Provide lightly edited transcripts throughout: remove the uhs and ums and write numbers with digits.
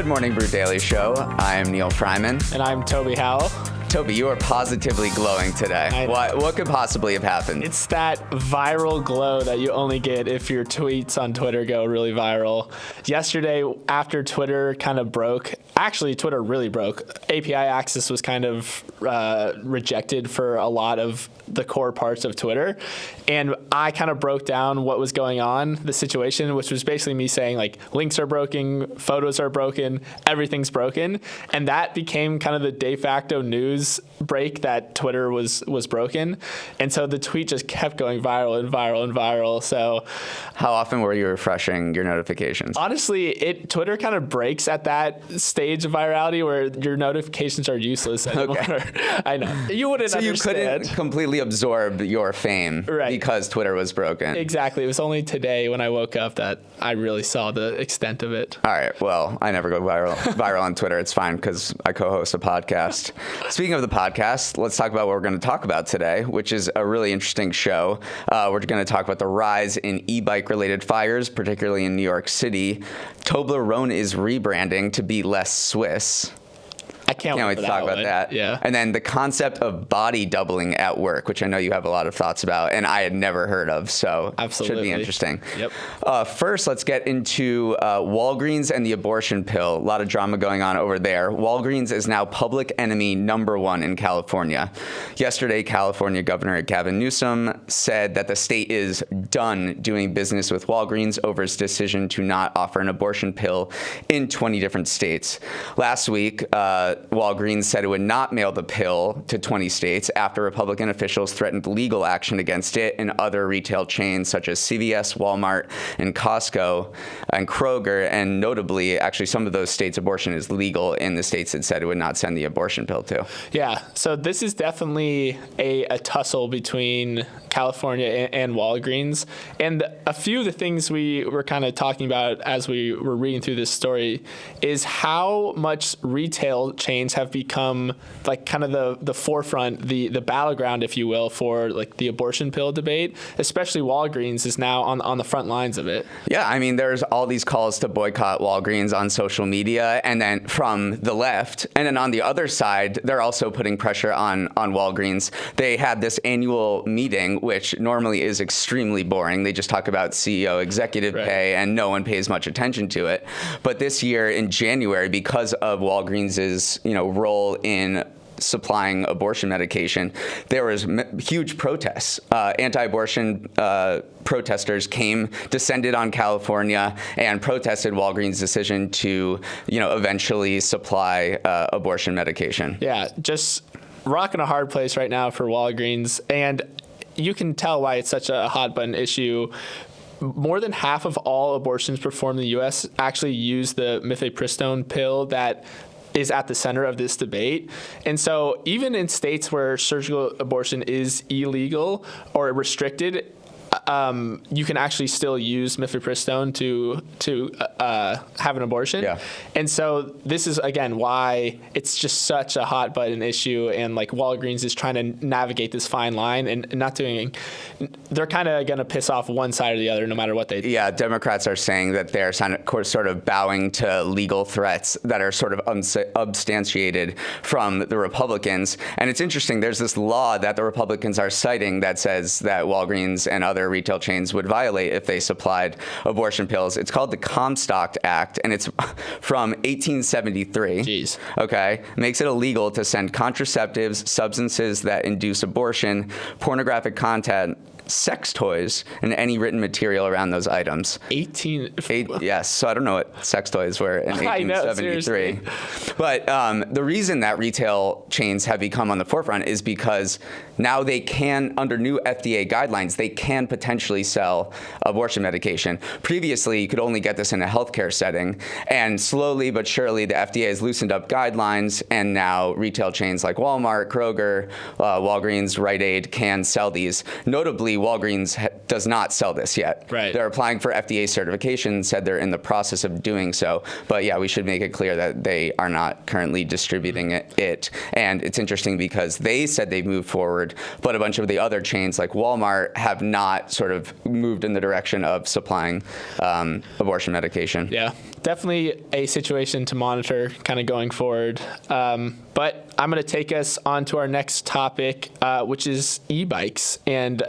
Good morning, Brew Daily Show. I am Neal Fryman. And I'm Toby Howell. Toby, you are positively glowing today. What could possibly have happened? It's that viral glow that you only get if your tweets on Twitter go really viral. Yesterday, after Twitter kind of broke, actually Twitter really broke, API access was kind of rejected for a lot of the core parts of Twitter. And I kind of broke down what was going on, the situation, which was basically me saying like links are broken, photos are broken, everything's broken. And that became kind of the de facto news break that Twitter was broken. And so the tweet just kept going viral and viral and viral. So how often were you refreshing your notifications? Honestly, Twitter kind of breaks at that stage of virality where your notifications are useless anymore. Okay. I know. You wouldn't understand. So you couldn't completely absorb your fame because Twitter was broken. Exactly. It was only today when I woke up that I really saw the extent of it. All right. Well, I never go viral on Twitter. It's fine because I co-host a podcast. Speaking of the podcast, let's talk about what we're going to talk about today, which is a really interesting show. We're going to talk about the rise in e-bike related fires, particularly in New York City. Toblerone is rebranding to be less Swiss. I can't wait to talk about that. Yeah. And then the concept of body doubling at work, which I know you have a lot of thoughts about, and I had never heard of, so absolutely should be interesting. Yep. First, let's get into Walgreens and the abortion pill. A lot of drama going on over there. Walgreens is now public enemy number one in California. Yesterday, California Governor Gavin Newsom said that the state is done doing business with Walgreens over his decision to not offer an abortion pill in 20 different states. Last week, Walgreens said it would not mail the pill to 20 states after Republican officials threatened legal action against it and other retail chains such as CVS, Walmart, and Costco, and Kroger. And notably, actually, some of those states, abortion is legal in the states that said it would not send the abortion pill to. Yeah, so this is definitely a tussle between California and Walgreens. And a few of the things we were kind of talking about as we were reading through this story is how much retail chains have become like kind of the forefront, the battleground, if you will, for like the abortion pill debate. Especially Walgreens is now on the front lines of it. Yeah, I mean, there's all these calls to boycott Walgreens on social media, and then from the left, and then on the other side, they're also putting pressure on Walgreens. They had this annual meeting, which normally is extremely boring. They just talk about CEO executive pay, and no one pays much attention to it. But this year in January, because of Walgreens's role in supplying abortion medication, there was huge protests. Anti-abortion protesters descended on California and protested Walgreens' decision to, eventually supply abortion medication. Yeah, just rocking a hard place right now for Walgreens, and you can tell why it's such a hot button issue. More than half of all abortions performed in the U.S. actually use the mifepristone pill that is at the center of this debate. And so even in states where surgical abortion is illegal or restricted, you can actually still use mifepristone to have an abortion. Yeah. And so this is, again, why it's just such a hot button issue. And like Walgreens is trying to navigate this fine line and not doing, they're kind of going to piss off one side or the other no matter what they do. Yeah, Democrats are saying that they're sort of bowing to legal threats that are sort of unsubstantiated from the Republicans. And it's interesting, there's this law that the Republicans are citing that says that Walgreens and other retail chains would violate if they supplied abortion pills. It's called the Comstock Act, and it's from 1873. Jeez. Okay? Makes it illegal to send contraceptives, substances that induce abortion, pornographic content, sex toys, and any written material around those items. Yes, so I don't know what sex toys were in 1873. But the reason that retail chains have become on the forefront is because now they can, under new FDA guidelines, they can potentially sell abortion medication. Previously, you could only get this in a healthcare setting, and slowly but surely the FDA has loosened up guidelines, and now retail chains like Walmart, Kroger, Walgreens, Rite Aid can sell these. Notably, Walgreens does not sell this yet. Right. They're applying for FDA certification, said they're in the process of doing so. But yeah, we should make it clear that they are not currently distributing it. And it's interesting because they said they've moved forward, but a bunch of the other chains like Walmart have not sort of moved in the direction of supplying abortion medication. Yeah. definitely a situation to monitor kind of going forward. But I'm going to take us on to our next topic, which is e-bikes and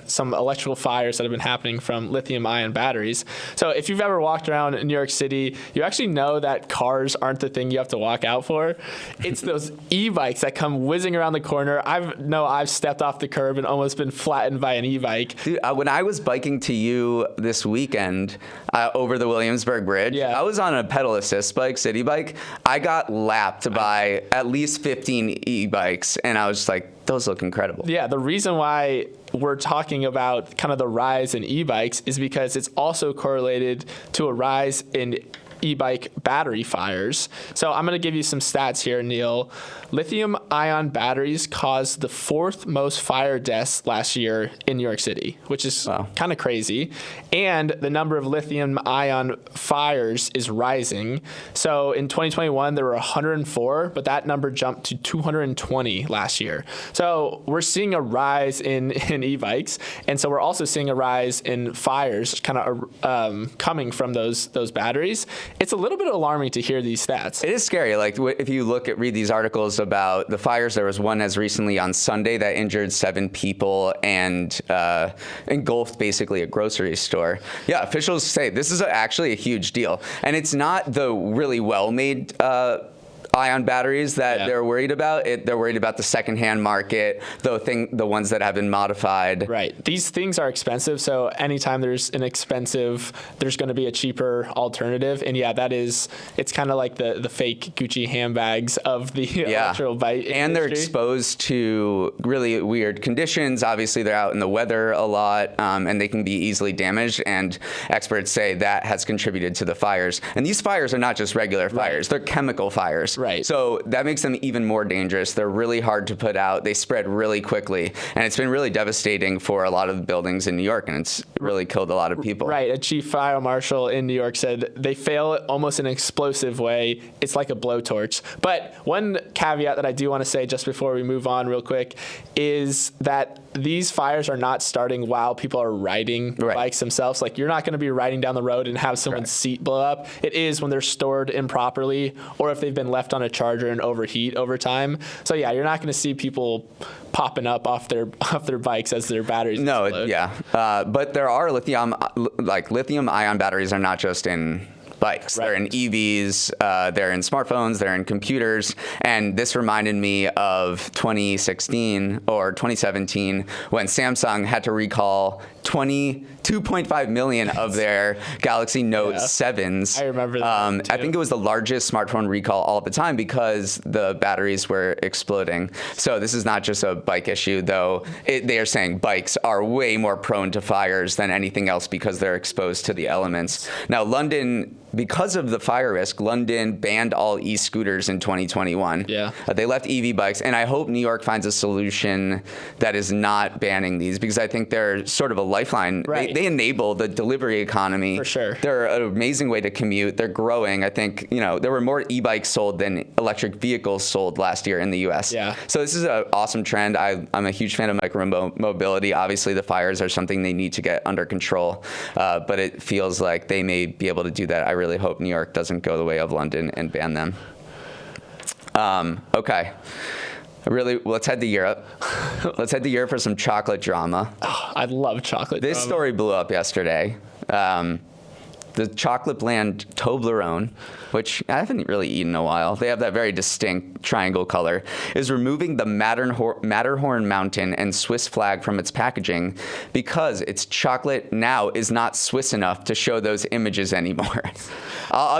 some electrical fires that have been happening from lithium-ion batteries. So if you've ever walked around in New York City, you actually know that cars aren't the thing you have to walk out for. It's those e-bikes that come whizzing around the corner. I've stepped off the curb and almost been flattened by an e-bike. Dude, when I was biking to you this weekend over the Williamsburg Bridge, I was on a pedal assist bike, city bike. I got lapped by at least 15 e-bikes, and I was just like, those look incredible. Yeah, the reason why we're talking about kind of the rise in e-bikes is because it's also correlated to a rise in e-bike battery fires. So I'm going to give you some stats here, Neal. Lithium-ion batteries caused the 4th most fire deaths last year in New York City, which is kind of crazy. And the number of lithium-ion fires is rising. So in 2021, there were 104, but that number jumped to 220 last year. So we're seeing a rise in e-bikes. And so we're also seeing a rise in fires kind of coming from those batteries. It's a little bit alarming to hear these stats. It is scary. Like if you read these articles about the fires, there was one as recently on Sunday that injured 7 people and engulfed basically a grocery store. Yeah, officials say this is actually a huge deal. And it's not the really well-made ion batteries that they're worried about. They're worried about the secondhand market, the ones that have been modified. Right. These things are expensive, so anytime there's an expensive, there's going to be a cheaper alternative. And it's kind of like the fake Gucci handbags of the electrical bike industry. And they're exposed to really weird conditions. Obviously, they're out in the weather a lot, and they can be easily damaged. And experts say that has contributed to the fires. And these fires are not just regular fires; they're chemical fires. Right. So that makes them even more dangerous. They're really hard to put out. They spread really quickly. And it's been really devastating for a lot of the buildings in New York, and it's really killed a lot of people. Right. A chief fire marshal in New York said they fail almost in an explosive way. It's like a blowtorch. But one caveat that I do want to say just before we move on real quick is that these fires are not starting while people are riding bikes themselves. Like, you're not going to be riding down the road and have someone's seat blow up. It is when they're stored improperly or if they've been left on a charger and overheat over time. So yeah, you're not going to see people popping up off their bikes as their batteries explode. But there are lithium-ion batteries are not just in bikes. They're in EVs, they're in smartphones, they're in computers. And this reminded me of 2016 or 2017 when Samsung had to recall 2.5 million of their Galaxy Note 7s. I remember that too. I think it was the largest smartphone recall all the time because the batteries were exploding. So this is not just a bike issue, though. They are saying bikes are way more prone to fires than anything else because they're exposed to the elements. Now, London, because of the fire risk, London banned all e-scooters in 2021. They left EV bikes, and I hope New York finds a solution that is not banning these because I think they're sort of a lifeline. They enable the delivery economy. For sure. They're an amazing way to commute. They're growing. I think, there were more e-bikes sold than electric vehicles sold last year in the U.S. So this is an awesome trend. I'm a huge fan of micromobility. Obviously, the fires are something they need to get under control, but it feels like they may be able to do that. I really hope New York doesn't go the way of London and ban them. Okay. Let's head to Europe. Let's head to Europe for some chocolate drama. Oh, I love chocolate This drama. story blew up yesterday. The chocolate brand Toblerone, which I haven't really eaten in a while, they have that very distinct triangle color, is removing the Matterhorn mountain and Swiss flag from its packaging because its chocolate now is not Swiss enough to show those images anymore. I'll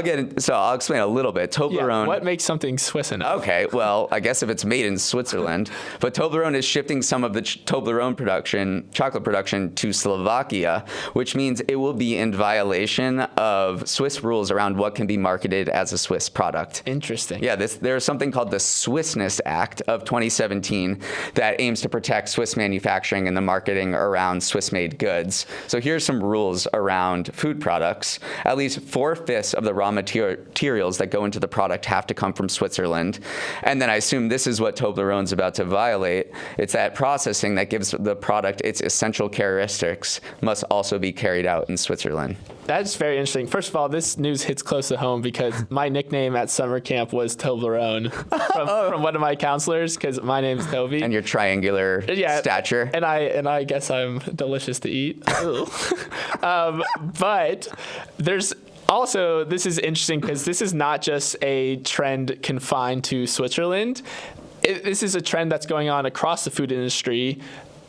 explain a little bit. Toblerone. What makes something Swiss enough? Okay, well, I guess if it's made in Switzerland, but Toblerone is shifting some of the Toblerone chocolate production to Slovakia, which means it will be in violation of Swiss rules around what can be marketed as a Swiss product. Interesting. Yeah, there's something called the Swissness Act of 2017 that aims to protect Swiss manufacturing and the marketing around Swiss-made goods. So here's some rules around food products. At least 4/5 of the raw materials that go into the product have to come from Switzerland. And then I assume this is what Toblerone's about to violate. It's that processing that gives the product its essential characteristics must also be carried out in Switzerland. That's very very interesting. First of all, this news hits close to home because my nickname at summer camp was Toblerone from one of my counselors because my name's Toby. And your triangular stature. And I guess I'm delicious to eat. But there's also, this is interesting because this is not just a trend confined to Switzerland. This is a trend that's going on across the food industry.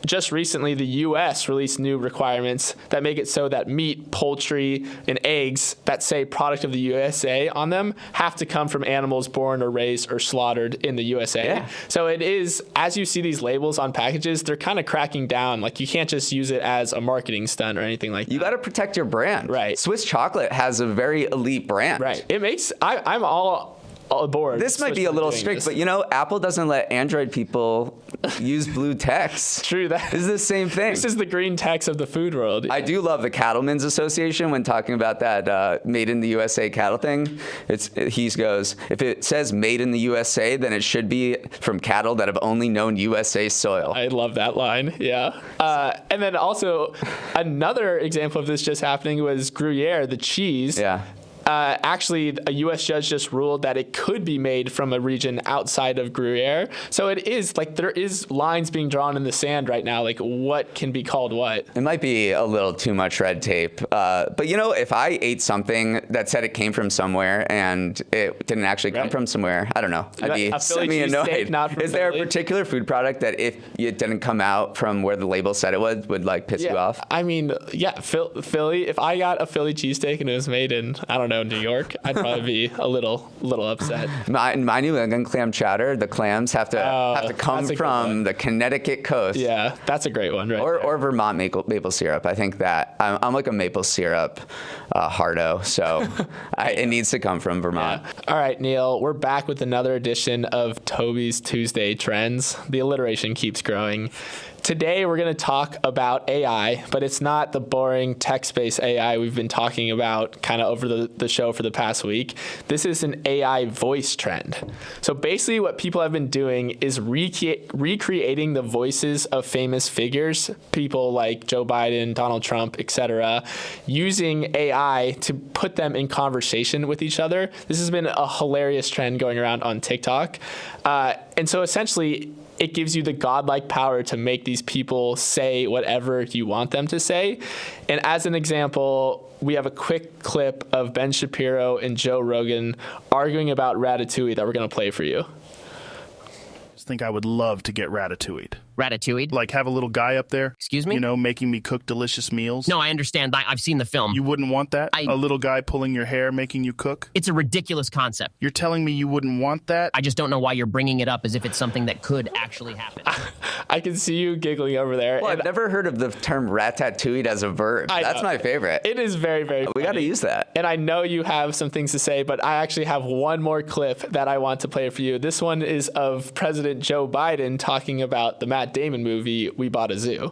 Just recently, the U.S. released new requirements that make it so that meat, poultry, and eggs that say product of the USA on them have to come from animals born or raised or slaughtered in the USA. Yeah. So it is, as you see these labels on packages, they're kind of cracking down. Like, you can't just use it as a marketing stunt or anything like that. You got to protect your brand. Right. Swiss chocolate has a very elite brand. Right. It makes, I'm all aboard. This might be a little strict, but Apple doesn't let Android people use blue text. True. This is the same thing. This is the green text of the food world. I do love the Cattlemen's Association when talking about that made in the USA cattle thing. He goes, if it says made in the USA, then it should be from cattle that have only known USA soil. I love that line. Yeah. And then also another example of this just happening was Gruyere, the cheese. Yeah. Actually, a U.S. judge just ruled that it could be made from a region outside of Gruyere. So it is like there is lines being drawn in the sand right now, like what can be called what. It might be a little too much red tape. But, if I ate something that said it came from somewhere and it didn't actually come from somewhere, I don't know. I'd be semi-annoyed. Is there a particular food product that if it didn't come out from where the label said it would like piss you off? I mean, Philly, if I got a Philly cheesesteak and it was made in, I don't know, New York, I'd probably be a little upset. My New England clam chowder, the clams have to come from the Connecticut coast. Yeah, that's a great one, right? Or Vermont maple syrup. I think that I'm like a maple syrup hardo, so it needs to come from Vermont. Yeah. All right, Neal, we're back with another edition of Toby's Tuesday Trends. The alliteration keeps growing. Today, we're going to talk about AI, but it's not the boring text-based AI we've been talking about kind of over the show for the past week. This is an AI voice trend. So basically what people have been doing is recreating the voices of famous figures, people like Joe Biden, Donald Trump, etc., using AI to put them in conversation with each other. This has been a hilarious trend going around on TikTok. And so essentially, it gives you the godlike power to make these people say whatever you want them to say. And as an example, we have a quick clip of Ben Shapiro and Joe Rogan arguing about Ratatouille that we're going to play for you. I think I would love to get ratatouille'd. Ratatouille? Like have a little guy up there. Excuse me? Making me cook delicious meals. No, I understand. I've seen the film. You wouldn't want that? A little guy pulling your hair, making you cook? It's a ridiculous concept. You're telling me you wouldn't want that? I just don't know why you're bringing it up as if it's something that could actually happen. I can see you giggling over there. Well, I've never heard of the term ratatouille as a verb. That's my favorite. It is very, very funny. We got to use that. And I know you have some things to say, but I actually have one more clip that I want to play for you. This one is of President Joe Biden talking about the Matt Damon movie, We Bought a Zoo.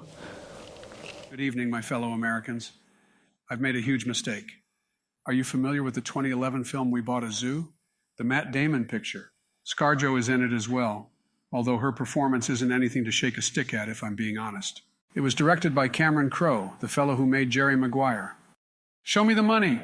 Good evening, my fellow Americans. I've made a huge mistake. Are you familiar with the 2011 film We Bought a Zoo? The Matt Damon picture. ScarJo is in it as well, although her performance isn't anything to shake a stick at, if I'm being honest. It was directed by Cameron Crowe, the fellow who made Jerry Maguire. Show me the money.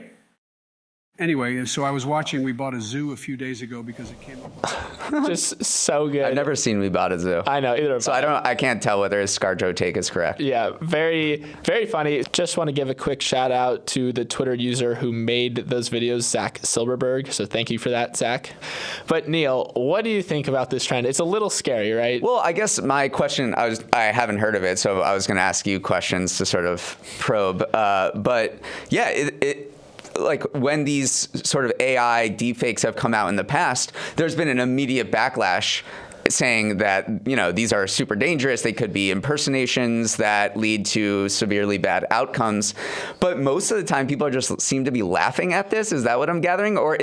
Anyway, so I was watching We Bought a Zoo a few days ago because it came up. Just so good. I've never seen We Bought a Zoo. I know, either. So I can't tell whether his ScarJo take is correct. Yeah, very, very funny. Just want to give a quick shout out to the Twitter user who made those videos, Zach Silberberg. So thank you for that, Zach. But Neal, what do you think about this trend? It's a little scary, right? Well, I guess my question, I haven't heard of it, so I was going to ask you questions to sort of probe. But yeah, like when these sort of AI deepfakes have come out in the past, there's been an immediate backlash saying that, these are super dangerous. They could be impersonations that lead to severely bad outcomes. But most of the time, people just seem to be laughing at this. Is that what I'm gathering? Or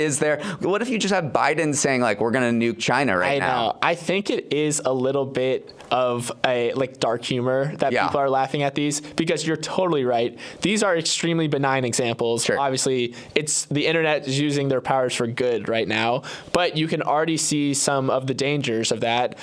what if you just have Biden saying, like, we're going to nuke China right now? I know. I think it is a little bit of a dark humor that people are laughing at these, because you're totally right. These are extremely benign examples. Sure. Obviously, the internet is using their powers for good right now, but you can already see some of the dangers of that. that.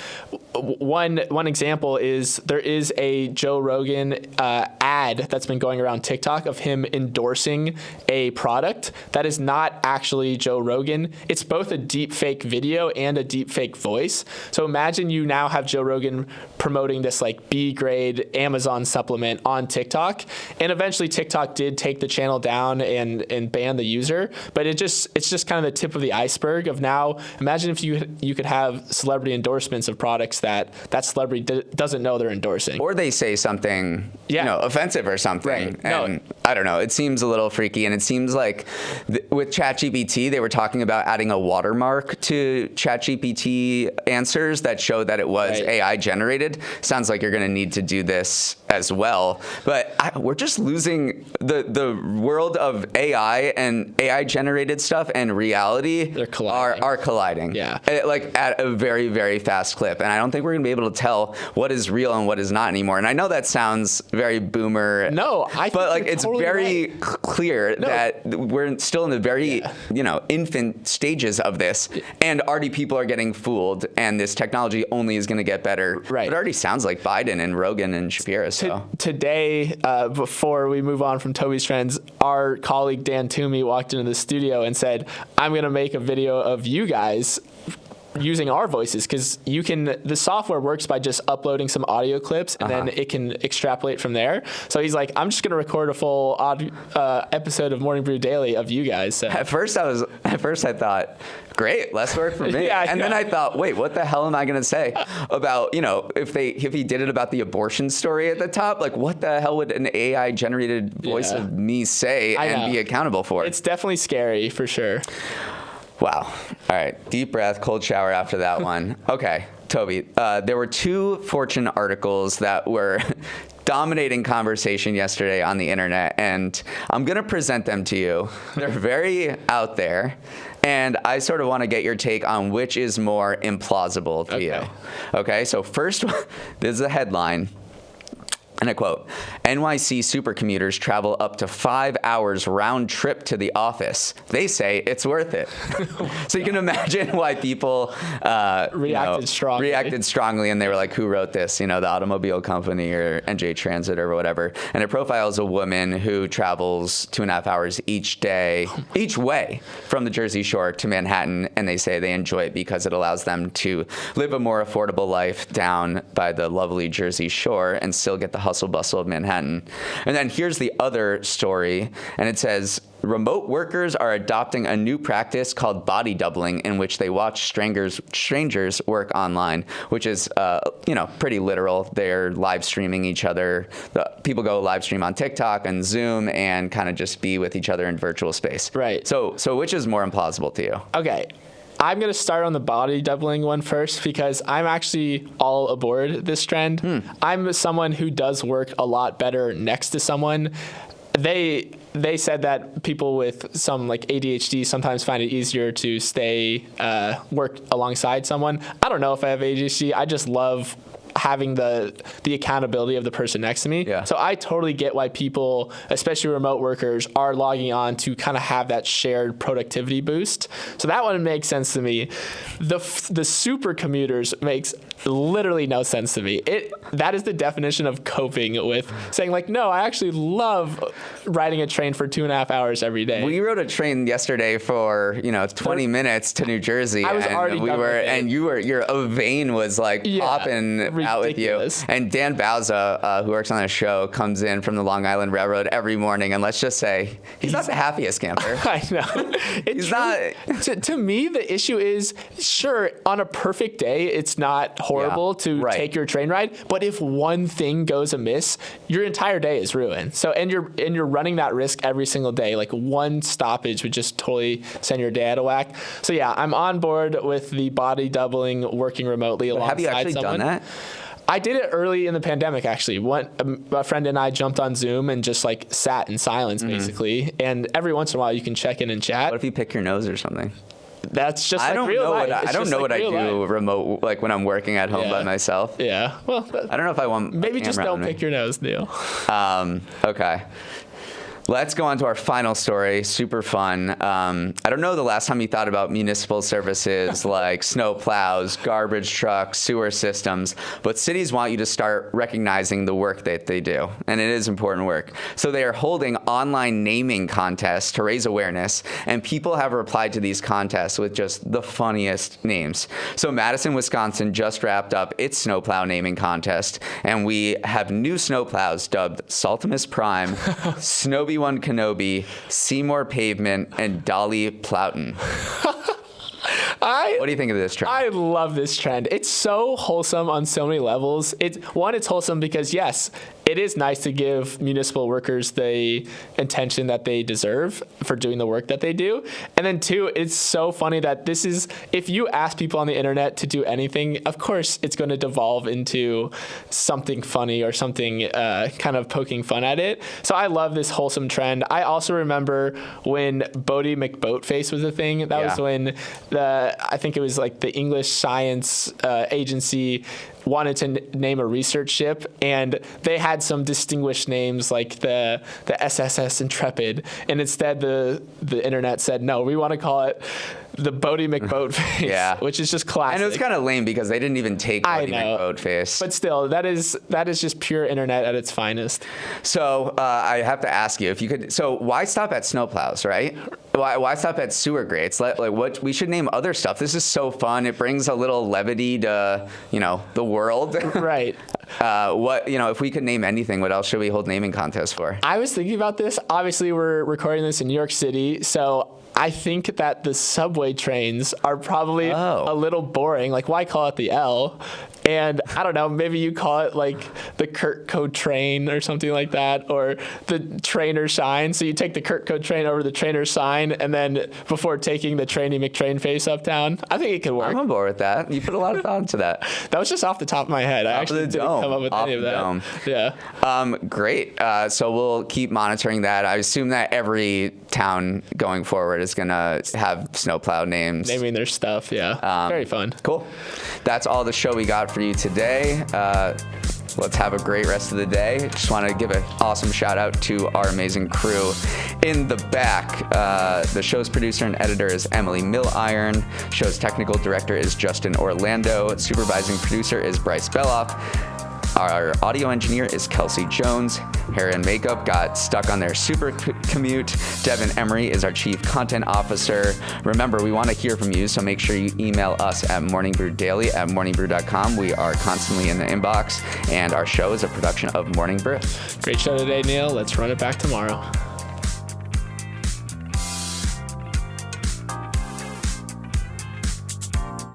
One example is there is a Joe Rogan ad that's been going around TikTok of him endorsing a product that is not actually Joe Rogan. It's both a deep fake video and a deep fake voice. So imagine you now have Joe Rogan promoting this like B grade Amazon supplement on TikTok, and eventually TikTok did take the channel down and ban the user. But it's just kind of the tip of the iceberg of now. Imagine if you could have celebrity endorsements of products that celebrity doesn't know they're endorsing, or they say something offensive or something. Right. And I don't know. It seems a little freaky, and it seems like with ChatGPT, they were talking about adding a watermark to ChatGPT answers that show that it was AI generated. Sounds like you're going to need to do this as well. But we're just losing the world of AI and AI generated stuff and reality. They're colliding. Are colliding. Yeah. Like at a very, very fast clip. And I don't think we're going to be able to tell what is real and what is not anymore. And I know that sounds very boomer. No, but like it's totally very right. clear that we're still in the very infant stages of this, and already people are getting fooled, and this technology only is going to get better. Right. It already sounds like Biden and Rogan and Shapiro. So today, before we move on from Toby's Trends, our colleague Dan Toomey walked into the studio and said, "I'm going to make a video of you guys using our voices, because the software works by just uploading some audio clips and then it can extrapolate from there." So he's like, "I'm just going to record a full episode of Morning Brew Daily of you guys." So. At first I thought, great, less work for me. Yeah, and then I thought, wait, what the hell am I going to say about, if he did it about the abortion story at the top, like what the hell would an AI generated voice of me say and be accountable for? It's definitely scary for sure. Wow. All right. Deep breath, cold shower after that one. Okay. Toby, there were 2 Fortune articles that were dominating conversation yesterday on the internet, and I'm going to present them to you. They're very out there, and I sort of want to get your take on which is more implausible to you. Okay. So first, this is a headline. And I quote, "NYC supercommuters travel up to 5 hours round trip to the office. They say it's worth it." So you can imagine why people reacted strongly. And they were like, who wrote this? The automobile company or NJ Transit or whatever. And it profiles a woman who travels 2.5 hours each way from the Jersey Shore to Manhattan. And they say they enjoy it because it allows them to live a more affordable life down by the lovely Jersey Shore and still get the hustle bustle of Manhattan. And then here's the other story, and it says, "Remote workers are adopting a new practice called body doubling, in which they watch strangers work online," which is, pretty literal. They're live streaming each other. People go live stream on TikTok and Zoom and kind of just be with each other in virtual space. Right. So which is more implausible to you? Okay. I'm going to start on the body doubling one first, because I'm actually all aboard this trend. I'm someone who does work a lot better next to someone. They said that people with some like ADHD sometimes find it easier to work alongside someone. I don't know if I have ADHD. I just love having the accountability of the person next to me. Yeah. So I totally get why people, especially remote workers, are logging on to kind of have that shared productivity boost. So that one makes sense to me. The super commuters makes literally no sense to me. That is the definition of coping with saying like, no, I actually love riding a train for 2.5 hours every day. We rode a train yesterday for 20 minutes to New Jersey. I was and already done with it. and your vein was like popping out with you. And Dan Bauza, who works on the show, comes in from the Long Island Railroad every morning, and let's just say he's not the happiest camper. I know. He's not. To me, the issue is, sure, on a perfect day, it's not horrible to take your train ride, but if one thing goes amiss, your entire day is ruined. So and you're running that risk every single day. Like one stoppage would just totally send your day out of whack. So yeah, I'm on board with the body doubling, working remotely alongside someone. Have you actually done that? I did it early in the pandemic, actually. A friend and I jumped on Zoom and just like sat in silence, basically. And every once in a while, you can check in and chat. What if you pick your nose or something? That's just like real life. I don't know what I do remote, like when I'm working at home by myself. Yeah. Well, I don't know if I want. Maybe just don't pick your nose, Neal. Okay. Let's go on to our final story. Super fun. I don't know the last time you thought about municipal services like snow plows, garbage trucks, sewer systems, but cities want you to start recognizing the work that they do, and it is important work. So they are holding online naming contests to raise awareness, and people have replied to these contests with just the funniest names. So Madison, Wisconsin just wrapped up its snowplow naming contest, and we have new snowplows dubbed Saltimus Prime, Snowy One Kenobi, Seymour Pavement, and Dolly Plowton. What do you think of this trend? I love this trend. It's so wholesome on so many levels. It's wholesome because, yes, it is nice to give municipal workers the attention that they deserve for doing the work that they do. And then two, it's so funny that this is, if you ask people on the internet to do anything, of course it's going to devolve into something funny or something kind of poking fun at it. So I love this wholesome trend. I also remember when Bodie McBoatface was a thing. That was when I think it was like the English Science Agency wanted to name a research ship, and they had some distinguished names like the SSS Intrepid, and instead the internet said, no, we want to call it the Bodie McBoatface, which is just classic. And it was kind of lame because they didn't even take Bodie McBoatface. But still, that is just pure internet at its finest. So I have to ask you if you could. So why stop at snowplows, right? Why stop at sewer grates? What we should name other stuff. This is so fun. It brings a little levity to the world. Right. If we could name anything, what else should we hold naming contests for? I was thinking about this. Obviously, we're recording this in New York City, so I think that the subway trains are probably a little boring. Like, why call it the L? And I don't know, maybe you call it like the Kurt train or something like that, or the trainer sign. So you take the Kurt train over the trainer sign, and then before taking the Trainy McTrain face uptown. I think it could work. I'm on board with that. You put a lot of thought into that. That was just off the top of my head. I actually didn't come up with any of that. Dome. Yeah. Great. So we'll keep monitoring that. I assume that every town going forward is going to have snowplow names. Naming their stuff, yeah. Very fun. Cool. That's all the show we got for you today. Let's have a great rest of the day. Just want to give an awesome shout out to our amazing crew in the back. The show's producer and editor is Emily Milliron. Show's technical director is Justin Orlando. Supervising producer is Bryce Beloff. Our audio engineer is Kelsey Jones. Hair and makeup got stuck on their super commute. Devin Emery is our chief content officer. Remember, we want to hear from you, so make sure you email us at morningbrewdaily@morningbrew.com. We are constantly in the inbox, and our show is a production of Morning Brew. Great show today, Neal. Let's run it back tomorrow.